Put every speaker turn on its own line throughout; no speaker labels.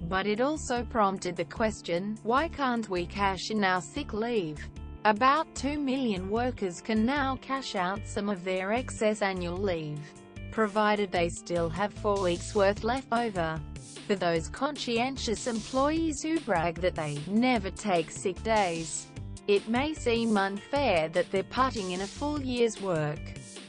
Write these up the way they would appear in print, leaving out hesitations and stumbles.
But it also prompted the question, why can't we cash in our sick leave? About 2 million workers can now cash out some of their excess annual leave, provided they still have 4 weeks' worth left over. For those conscientious employees who brag that they never take sick days, it may seem unfair that they're putting in a full year's work,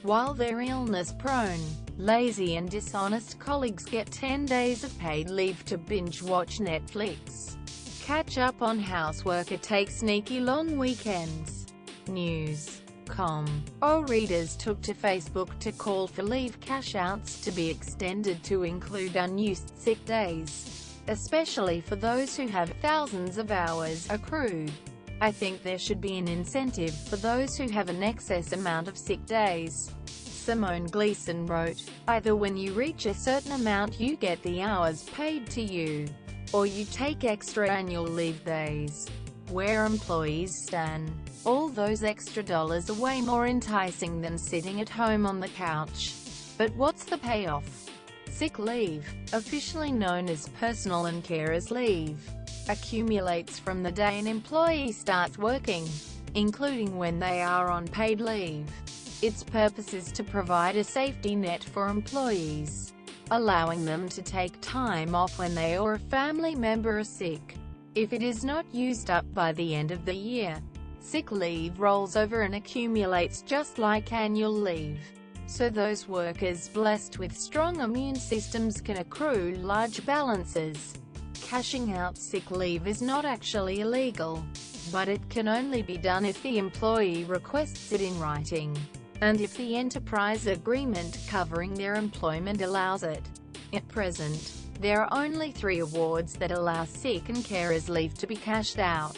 while their illness-prone, lazy and dishonest colleagues get 10 days of paid leave to binge-watch Netflix, catch up on housework or take sneaky long weekends. News.com. Readers took to Facebook to call for leave cash-outs to be extended to include unused sick days, especially for those who have thousands of hours accrued. I think there should be an incentive for those who have an excess amount of sick days. Simone Gleason wrote, either when you reach a certain amount you get the hours paid to you, or you take extra annual leave days. Where employees stand, all those extra dollars are way more enticing than sitting at home on the couch. But what's the payoff? Sick leave, officially known as personal and carers leave, accumulates from the day an employee starts working, including when they are on paid leave. Its purpose is to provide a safety net for employees, allowing them to take time off when they or a family member are sick. If it is not used up by the end of the year, sick leave rolls over and accumulates just like annual leave. So those workers blessed with strong immune systems can accrue large balances. Cashing out sick leave is not actually illegal, but it can only be done if the employee requests it in writing, and if the enterprise agreement covering their employment allows it. At present, there are only 3 awards that allow sick and carers leave to be cashed out: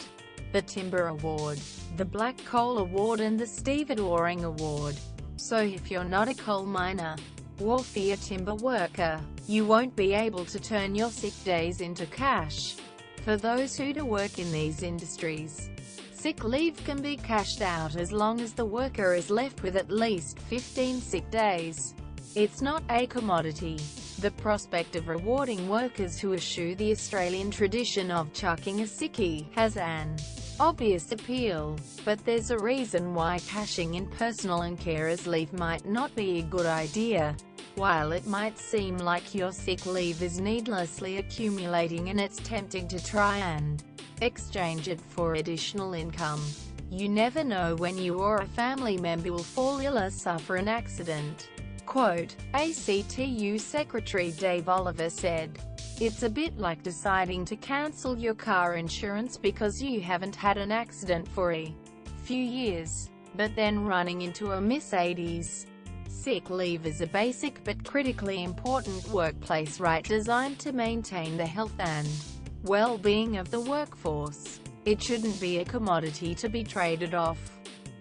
the Timber Award, the Black Coal Award and the Steve Waring Award. So if you're not a coal miner, wharfie or timber worker, you won't be able to turn your sick days into cash. For those who do work in these industries, sick leave can be cashed out as long as the worker is left with at least 15 sick days. It's not a commodity. The prospect of rewarding workers who eschew the Australian tradition of chucking a sickie has an obvious appeal, but there's a reason why cashing in personal and carers leave might not be a good idea. While it might seem like your sick leave is needlessly accumulating and it's tempting to try and exchange it for additional income, you never know when you or a family member will fall ill or suffer an accident. Quote, ACTU Secretary Dave Oliver said, "It's a bit like deciding to cancel your car insurance because you haven't had an accident for a few years, but then running into a Mercedes." Sick leave is a basic but critically important workplace right designed to maintain the health and well-being of the workforce. It shouldn't be a commodity to be traded off.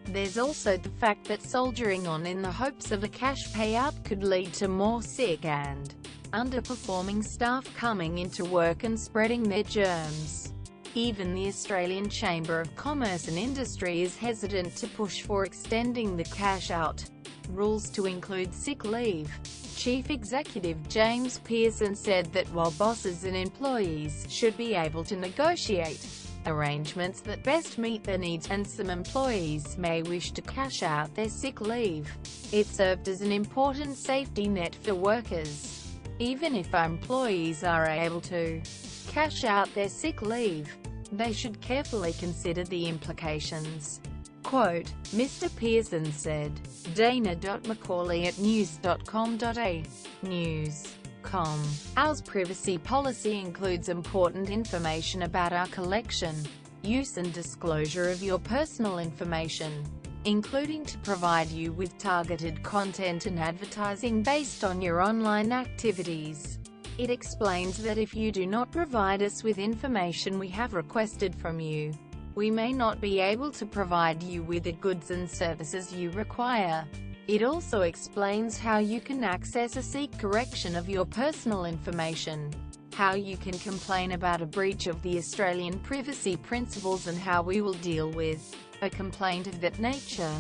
There's also the fact that soldiering on in the hopes of a cash payout could lead to more sick and underperforming staff coming into work and spreading their germs. Even the Australian Chamber of Commerce and Industry is hesitant to push for extending the cash-out rules to include sick leave. Chief Executive James Pearson said that while bosses and employees should be able to negotiate arrangements that best meet their needs, and some employees may wish to cash out their sick leave, it served as an important safety net for workers. Even if employees are able to cash out their sick leave, they should carefully consider the implications. Quote, Mr. Pearson said. Dana.McCauley at news.com.au. News.com. Our privacy policy includes important information about our collection, use and disclosure of your personal information, including to provide you with targeted content and advertising based on your online activities. It explains that if you do not provide us with information we have requested from you, we may not be able to provide you with the goods and services you require. It also explains how you can access or seek correction of your personal information, how you can complain about a breach of the Australian privacy principles, and how we will deal with a complaint of that nature.